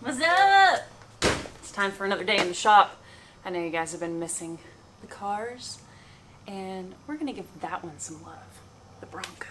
What's up? It's time for another day in the shop. I know you guys have been missing the cars, and we're gonna give that one some love. The Bronco.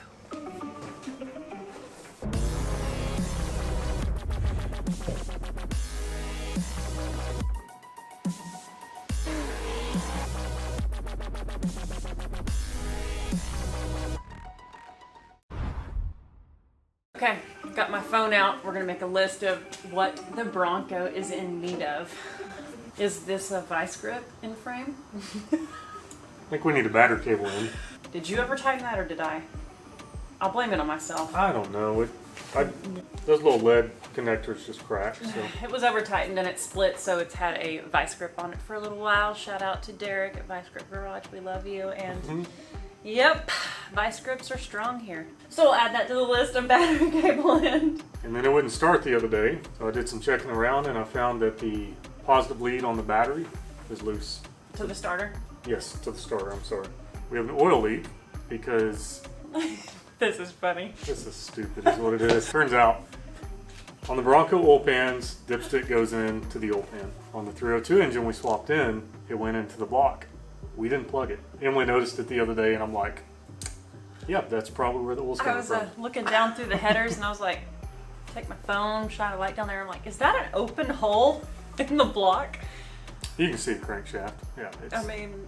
Okay, got my phone out. We're gonna make a list of what the Bronco is in need of. Is this a vice grip in frame? I think we need a battery cable in. Did you ever tighten that or did I? I'll blame it on myself. I don't know. Those little lead connectors just cracked. So. It was over tightened and it split, so it's had a vice grip on it for a little while. Shout out to Derek at Vice Grip Garage. We love you. And yep, vice grips are strong here. So we'll add that to the list of battery cable in. And then it wouldn't start the other day, so I did some checking around and I found that the positive lead on the battery is loose. To the starter? Yes, to the starter, I'm sorry. We have an oil leak because... This is funny. This is stupid is what it is. Turns out, on the Bronco oil pans, dipstick goes into the oil pan. On the 302 engine we swapped in, it went into the block. We didn't plug it. Emily noticed it the other day and I'm like, yep, that's probably where the oil's coming from. I was looking down through the headers and I was like, take my phone, shine a light down there. I'm like, is that an open hole in the block? You can see the crankshaft. Yeah. I mean,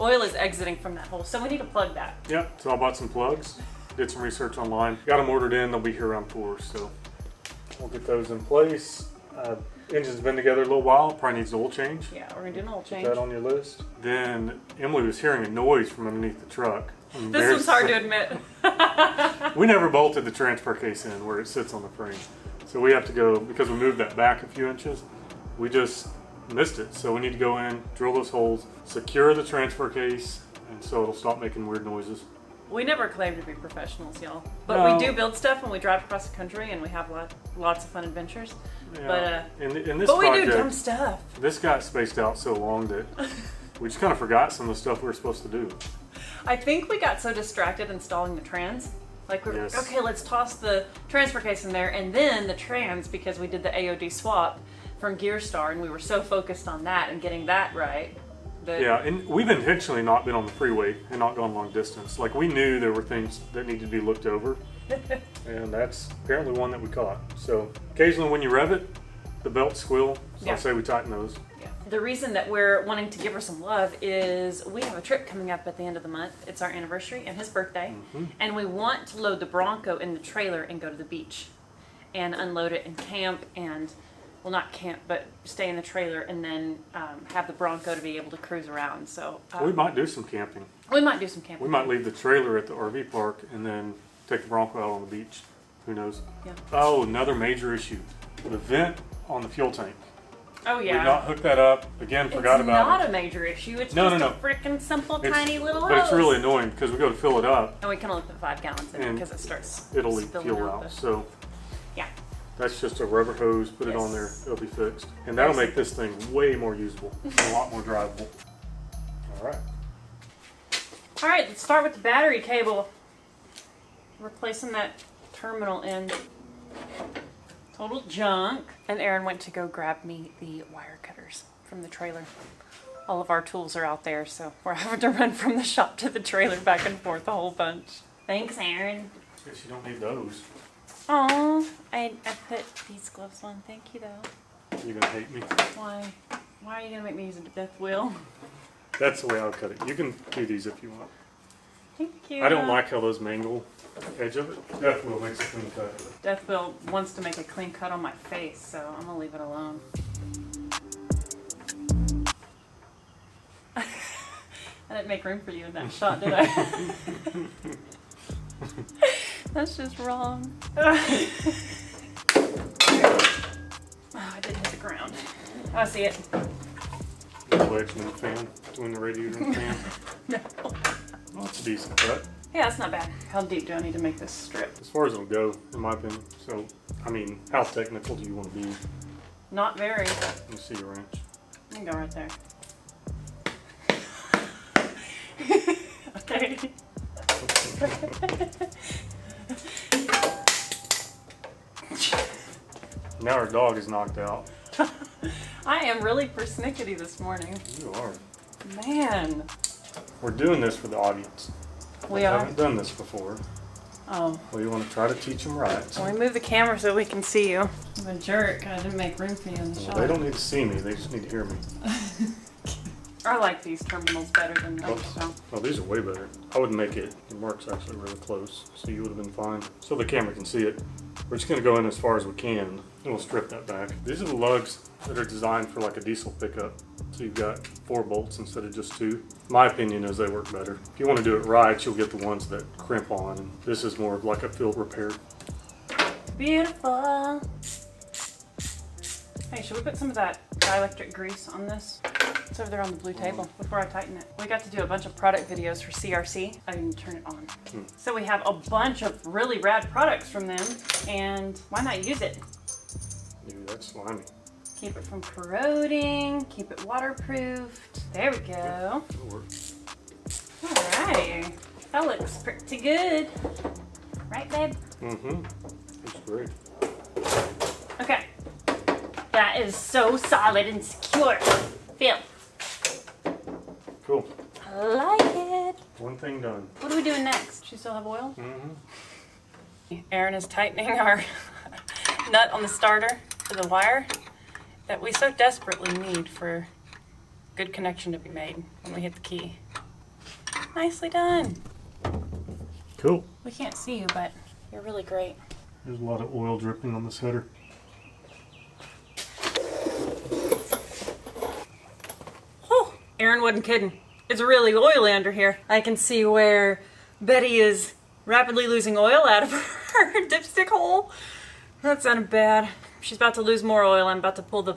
oil is exiting from that hole, so we need to plug that. Yep, so I bought some plugs, did some research online. Got them ordered in, they'll be here around 4, so we'll get those in place. Engine's been together a little while, probably needs an oil change. Yeah, we're gonna do an oil change. Put that on your list. Then Emily was hearing a noise from underneath the truck. This was hard to admit. We never bolted the transfer case in where it sits on the frame. So we have to go, because we moved that back a few inches, we just missed it. So we need to go in, drill those holes, secure the transfer case, and so it'll stop making weird noises. We never claim to be professionals, y'all. But No. we do build stuff when we drive across the country and we have lots of fun adventures. Yeah. But in this but we project, do dumb stuff. this got spaced out so long that we just kind of forgot some of the stuff we were supposed to do. I think we got so distracted installing the trans. Like, we were Yes. okay, let's toss the transfer case in there and then the trans, because we did the AOD swap from Gearstar and we were so focused on that and getting that right. Yeah, and we've intentionally not been on the freeway and not gone long distance. Like, we knew there were things that needed to be looked over, and that's apparently one that we caught. So occasionally when you rev it, the belts squeal, so Yeah. I say we tighten those. Yeah. The reason that we're wanting to give her some love is we have a trip coming up at the end of the month. It's our anniversary and his birthday. And we want to load the Bronco in the trailer and go to the beach and unload it and camp and, well, not camp, but stay in the trailer and then have the Bronco to be able to cruise around. So We might do some camping. we might do some camping. We might leave the trailer at the RV park and then take the Bronco out on the beach. Who knows? Yeah. Oh, another major issue. The vent on the fuel tank. Oh, We've yeah. not hooked that up. Again, forgot It's about not it. a major issue. It's No, just no, a no. freaking simple, It's- tiny little hose. But it's really annoying because we go to fill it up, And we can only put 5 gallons in it And because it starts it'll leak spilling fuel out out. the- So Yeah. that's just a rubber hose, put it on there, Yes. it'll be fixed. And that'll make this thing way more usable, a lot more drivable. All right. All right, let's start with the battery cable. Replacing that terminal end. Total junk. And Aaron went to go grab me the wire cutters from the trailer. All of our tools are out there, so we're having to run from the shop to the trailer back and forth a whole bunch. Thanks, Aaron. Guess you don't need those. Oh, I put these gloves on. Thank you, though. You're gonna hate me. Why? Why are you gonna make me use a death wheel? That's the way I'll cut it. You can do these if you want. Thank you. I don't like how those mangle the edge of it. Death wheel makes a clean cut. Death Wheel wants to make a clean cut on my face, so I'm gonna leave it alone. I didn't make room for you in that shot, did I? That's just wrong. Oh, I didn't hit the ground. I see it. The wedge in the fan, between the radiator and the fan. No. Well, it's a decent cut. Yeah, that's not bad. How deep do I need to make this strip? As far as it'll go, in my opinion. So, I mean, how technical do you want to be? Not very. Let me see your wrench. You can go right there. Okay. Now our dog is knocked out. I am really persnickety this morning. You are. Man. We're doing this for the audience. We are? Haven't done this before. Oh. We want to try to teach them right. Well, we move the camera so we can see you. I'm a jerk. I didn't make room for you in the shot. They don't need to see me. They just need to hear me. I like these terminals better than those. So. Oh, these are way better. I would make it. The mark's actually really close, so you would have been fine. So the camera can see it. We're just going to go in as far as we can, and we'll strip that back. These are the lugs that are designed for like a diesel pickup. So you've got 4 bolts instead of just 2. My opinion is they work better. If you want to do it right, you'll get the ones that crimp on, and this is more of like a field repair. Beautiful. Hey, should we put some of that dielectric grease on this? It's over there on the blue table before I tighten it. We got to do a bunch of product videos for CRC. I didn't turn it on. So we have a bunch of really rad products from them, and why not use it? Dude, that's slimy. Keep it from corroding, keep it waterproofed. There we go. That'll work. All right, that looks pretty good. Right, babe? Mm-hmm. It's great. Okay. That is so solid and secure. Feel. Cool. I like it. One thing done. What are we doing next? She still have oil? Mm-hmm. Aaron is tightening our nut on the starter for the wire that we so desperately need for good connection to be made when we hit the key. Nicely done. Cool. We can't see you, but you're really great. There's a lot of oil dripping on this header. Whew. Aaron wasn't kidding. It's really oily under here. I can see where Betty is rapidly losing oil out of her dipstick hole. That sounded bad. She's about to lose more oil. I'm about to pull the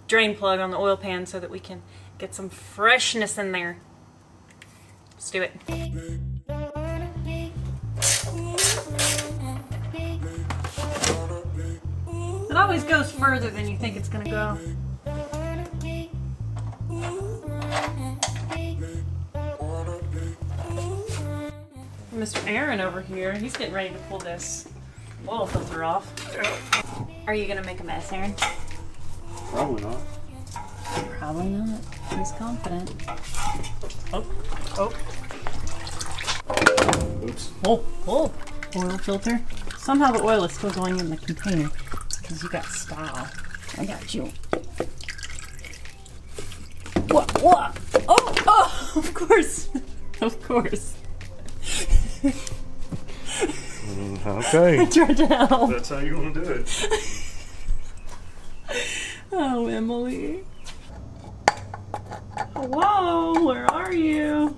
drain plug on the oil pan so that we can get some freshness in there. Let's do it. It always goes further than you think it's gonna go. Mr. Aaron over here, he's getting ready to pull this oil filter off. Are you gonna make a mess, Aaron? Probably not. Probably not. He's confident. Oh. Oops. Oh. Oil filter. Somehow the oil is still going in the container because you got style. I got you. What? Oh, of course. Of course. Okay. I tried to help. That's how you want to do it. Oh, Emily. Whoa, where are you?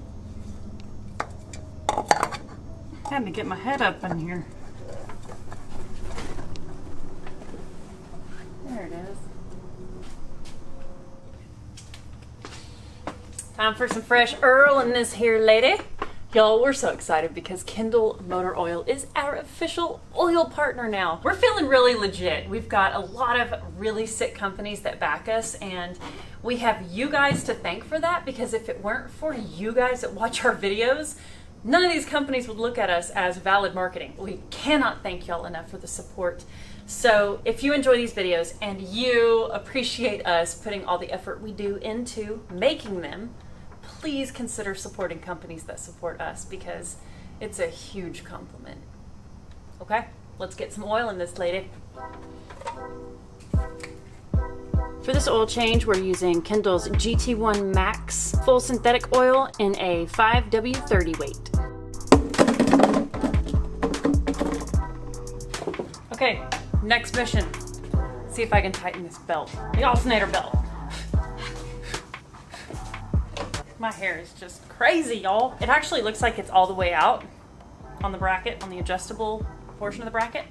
Had to get my head up in here. There it is. Time for some fresh Earl in this here lady. Y'all, we're so excited because Kendall Motor Oil is our official oil partner now. We're feeling really legit. We've got a lot of really sick companies that back us, and we have you guys to thank for that, because if it weren't for you guys that watch our videos, none of these companies would look at us as valid marketing. We cannot thank y'all enough for the support. So if you enjoy these videos and you appreciate us putting all the effort we do into making them, please consider supporting companies that support us, because it's a huge compliment. Okay, let's get some oil in this lady. For this oil change, we're using Kendall's GT1 Max full synthetic oil in a 5W30 weight. Okay, next mission. See if I can tighten this belt, the alternator belt. My hair is just crazy, y'all. It actually looks like it's all the way out on the bracket, on the adjustable portion of the bracket.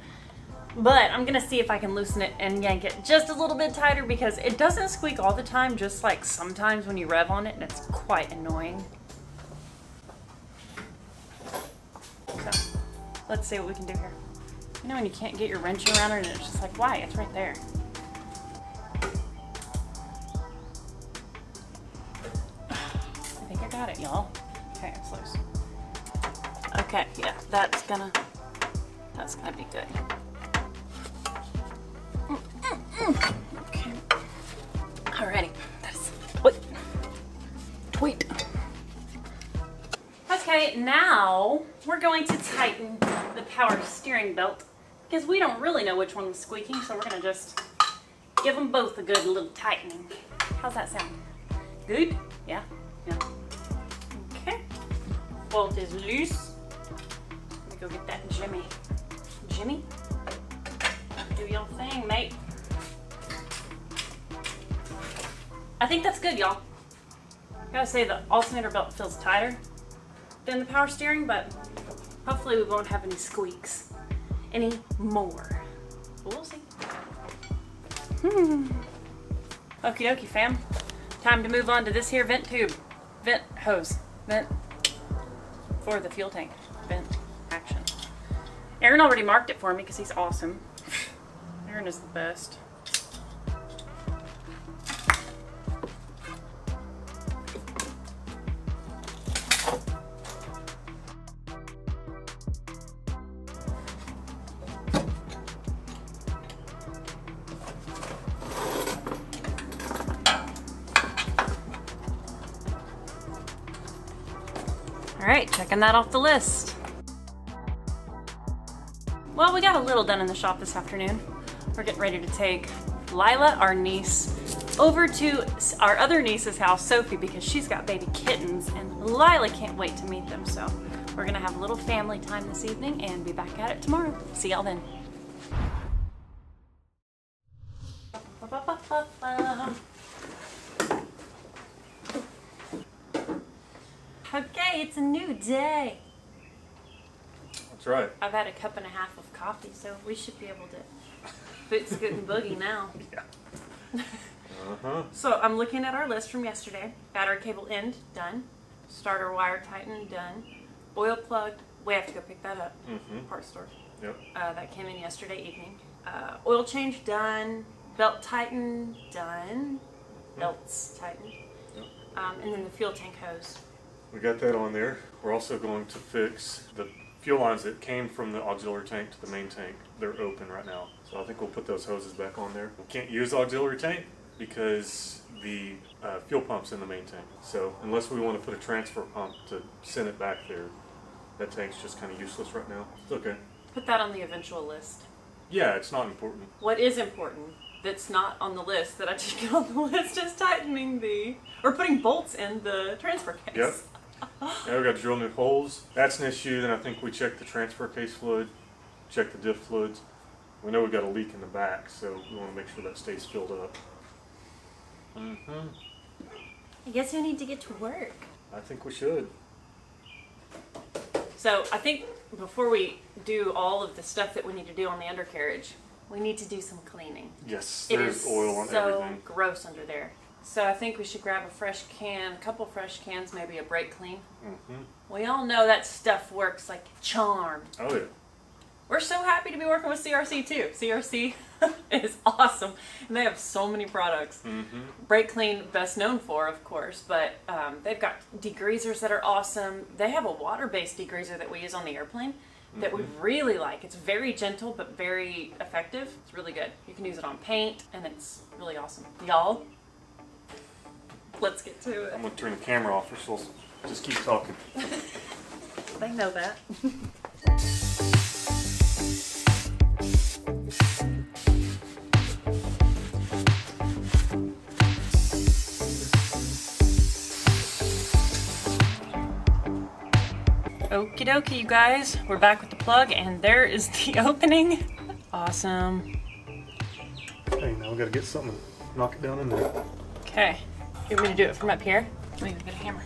But I'm gonna see if I can loosen it and yank it just a little bit tighter, because it doesn't squeak all the time, just like sometimes when you rev on it, and it's quite annoying. So, let's see what we can do here. You know when you can't get your wrench around it and it's just like, why? It's right there. I think I got it, y'all. Okay, it's loose. Okay, yeah, that's gonna be good. now we're going to tighten the power steering belt because we don't really know which one was squeaking, so we're going to just give them both a good little tightening. How's that sound? Good? Yeah? Yeah. Okay. Bolt is loose. Let me go get that Jimmy. Jimmy? Do your thing, mate. I think that's good, y'all. Gotta say the alternator belt feels tighter than the power steering, but hopefully we won't have any squeaks anymore. We'll see. Okie dokie, fam. Time to move on to this here vent tube. Vent hose. Vent for the fuel tank. Vent action. Aaron already marked it for me because he's awesome. Aaron is the best. Alright, checking that off the list. Well, we got a little done in the shop this afternoon. We're getting ready to take Lila, our niece, over to our other niece's house, Sophie, because she's got baby kittens, and Lila can't wait to meet them, so we're gonna have a little family time this evening and be back at it tomorrow. See y'all then. Okay, it's a new day. That's right. I've had a cup and a half of coffee, so we should be able to boot, scoot, and boogie now. Yeah. So I'm looking at our list from yesterday. Battery cable end, done. Starter wire tightened, done. Oil plug, we have to go pick that up. Parts store. Yep. That came in yesterday evening. Oil change, done. Belt tightened, done. Belts tightened. Yep. And then the fuel tank hose. We got that on there. We're also going to fix the fuel lines that came from the auxiliary tank to the main tank. They're open right now. So I think we'll put those hoses back on there. We can't use the auxiliary tank because the fuel pump's in the main tank. So unless we want to put a transfer pump to send it back there, that tank's just kind of useless right now. It's okay. Put that on the eventual list. Yeah, it's not important. What is important that's not on the list that I did get on the list is tightening or putting bolts in the transfer case. Yep. Now we got to drill new holes. That's an issue. Then I think we check the transfer case fluid, check the diff fluids. We know we got a leak in the back, so we want to make sure that stays filled up. I guess we need to get to work. I think we should. So I think before we do all of the stuff that we need to do on the undercarriage, we need to do some cleaning. Yes, It there's is oil on so everything. gross under there. So I think we should grab a fresh can, a couple fresh cans, maybe a Brakleen. We all know that stuff works like a charm. Oh yeah. We're so happy to be working with CRC too. CRC is awesome, and they have so many products. Brakleen, best known for, of course, but they've got degreasers that are awesome. They have a water-based degreaser that we use on the airplane that we really like. It's very gentle but very effective. It's really good. You can use it on paint, and it's really awesome. Y'all, let's get to it. I'm gonna turn the camera off, or she'll just keep talking. They know that. Okie dokie, you guys. We're back with the plug, and there is the opening. Awesome. Hey, now we gotta get something, knock it down in there. Okay. You want me to do it from up here? Let me go get a hammer.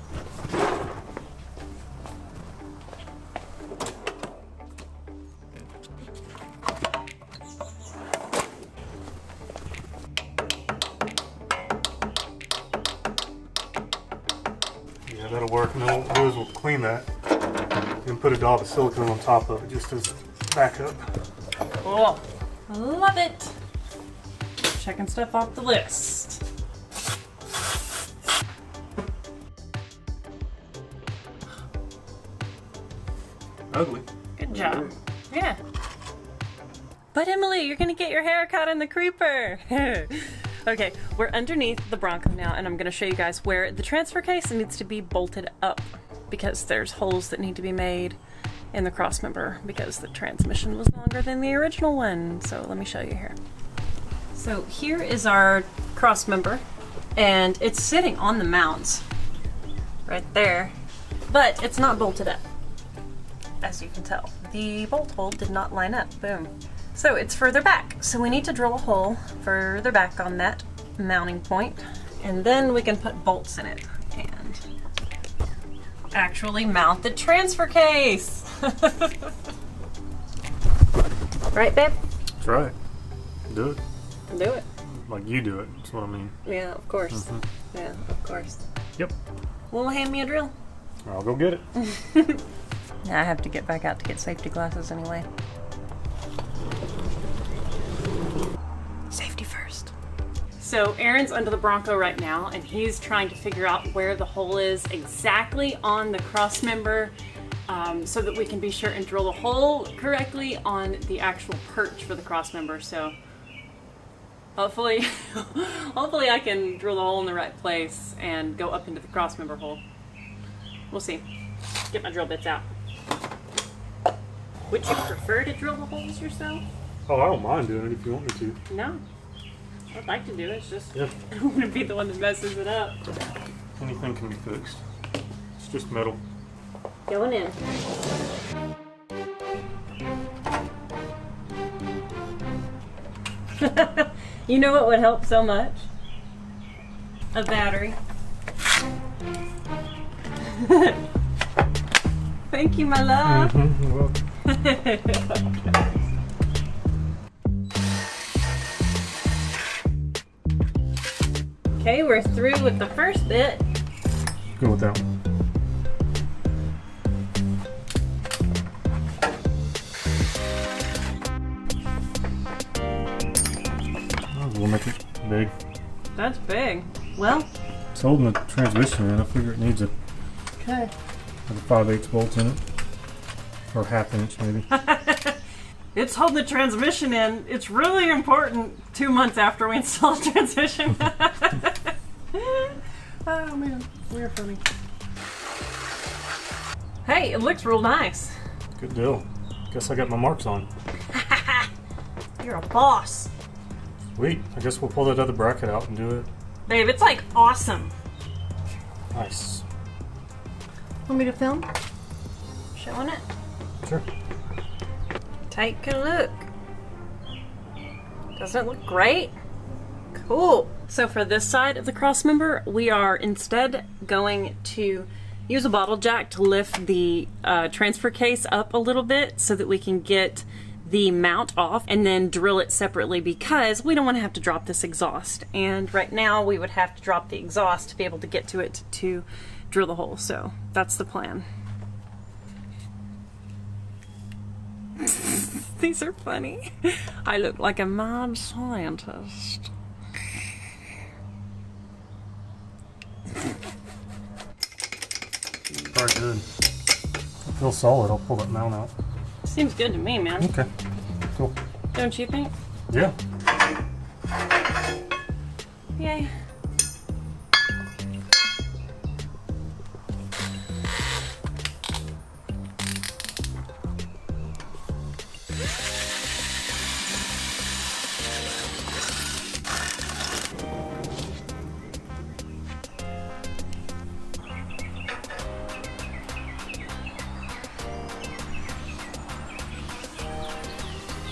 Yeah, that'll work. And then what we'll do is we'll clean that and put a daub of silicone on top of it just as backup. Cool. Love it. Checking stuff off the list. Ugly. Good job. Yeah. But Emily, you're gonna get your hair cut in the creeper. Okay, we're underneath the Bronco now, and I'm gonna show you guys where the transfer case needs to be bolted up. because there's holes that need to be made in the crossmember because the transmission was longer than the original one. So let me show you here. So here is our crossmember, and it's sitting on the mounts right there, but it's not bolted up, as you can tell. The bolt hole did not line up. Boom. So it's further back. So we need to drill a hole further back on that mounting point, and then we can put bolts in it and actually mount the transfer case. Right, babe? That's right. Do it. Do it. Like you do it. That's what I mean. Yeah, of course. Mm-hmm. Yeah, of course. Yep. Well, hand me a drill. I'll go get it. Now I have to get back out to get safety glasses anyway. Safety first. So Aaron's under the Bronco right now, and he's trying to figure out where the hole is exactly on the cross member, so that we can be sure and drill the hole correctly on the actual perch for the cross member. So hopefully, hopefully I can drill the hole in the right place and go up into the cross member hole. We'll see. Get my drill bits out. Would you prefer to drill the holes yourself? Oh, I don't mind doing it if you want me to. No. I'd like to do it. It's just Yeah. I don't want to be the one that messes it up. Anything can be fixed. It's just metal. Going in. You know what would help so much? A battery. Thank you, my love. Mm-hmm. You're welcome. Okay, we're through with the first bit. Go with that one. Oh, we'll make it big. That's big. Well, It's holding the transmission in. I figure it needs a okay. 5/8 bolt in it. Or 1/2 inch maybe. It's holding the transmission in. It's really important 2 months after we install the transmission. Oh man, we're funny. Hey, it looks real nice. Good deal. Guess I got my marks on. You're a boss. Sweet. I guess we'll pull that other bracket out and do it. Babe, it's like awesome. Nice. Want me to film? Showing it? Sure. Take a look. Doesn't it look great? Cool. So for this side of the crossmember, we are instead going to use a bottle jack to lift the transfer case up a little bit so that we can get the mount off and then drill it separately because we don't want to have to drop this exhaust. And right now we would have to drop the exhaust to be able to get to it to drill the hole. So that's the plan. These are funny. I look like a mad scientist. Probably good. I feel solid. I'll pull that mount out. Seems good to me, man. Okay. Cool. Don't you think? Yeah. Yay.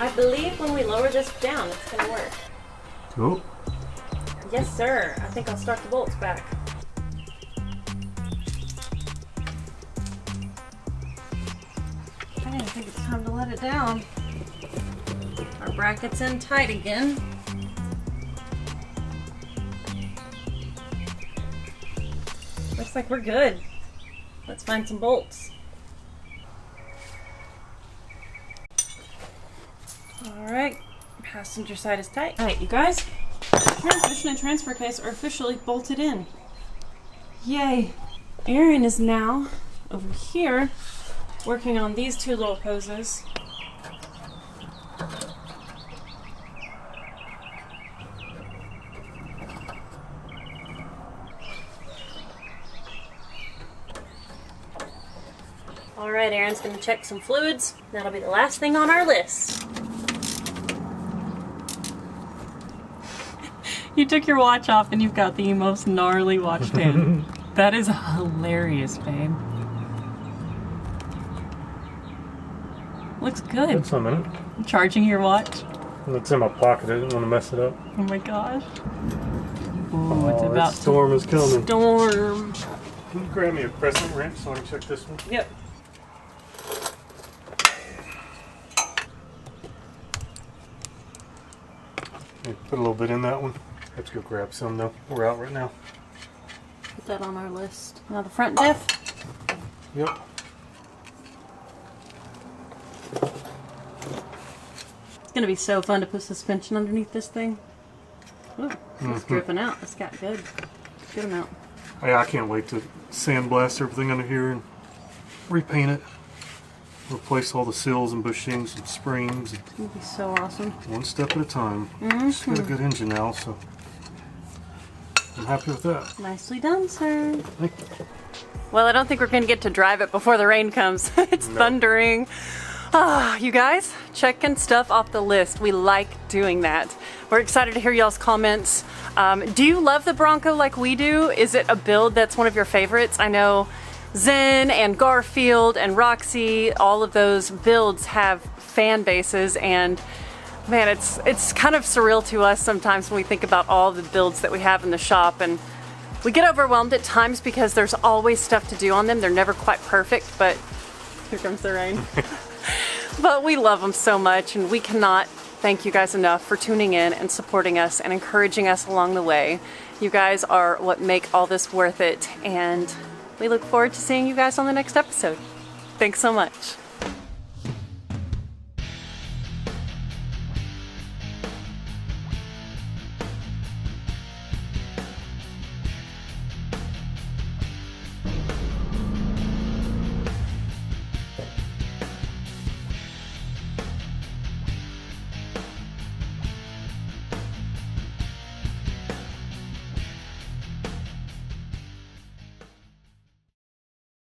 I believe when we lower this down, it's gonna work. Cool. Yes, sir. I think I'll start the bolts back. I think it's time to let it down. Our bracket's in tight again. Looks like we're good. Let's find some bolts. Alright, passenger side is tight. Alright, you guys, transmission and transfer case are officially bolted in. Yay! Aaron is now over here working on these two little hoses. All right, Aaron's gonna check some fluids. That'll be the last thing on our list. You took your watch off and you've got the most gnarly watch hand. That is hilarious, babe. Looks good. That's a minute. Charging your watch. It's in my pocket. I didn't want to mess it up. Oh my gosh. Ooh, it's about that storm is coming. Storm. Can you grab me a crescent wrench so I can check this one? Yep. Put a little bit in that one. Have to go grab some though. We're out right now. Put that on our list. Now the front diff. Yep. It's gonna be so fun to put suspension underneath this thing. Ooh, it's dripping out. It's got good amount. Yeah, I can't wait to sandblast everything under here and repaint it. Replace all the sills and bushings and springs. It's gonna be so awesome. One step at a time. Just got a good engine now, so I'm happy with that. Nicely done, sir. Thank you. Well, I don't think we're gonna get to drive it before the rain comes. It's thundering. Ah, you guys, checking stuff off the list. We like doing that. We're excited to hear y'all's comments. Do you love the Bronco like we do? Is it a build that's one of your favorites? I know Zen and Garfield and Roxy, all of those builds have fan bases, and man, it's kind of surreal to us sometimes when we think about all the builds that we have in the shop, and we get overwhelmed at times because there's always stuff to do on them. They're never quite perfect, but here comes the rain. But we love them so much, and we cannot thank you guys enough for tuning in and supporting us and encouraging us along the way. You guys are what make all this worth it, and we look forward to seeing you guys on the next episode. Thanks so much.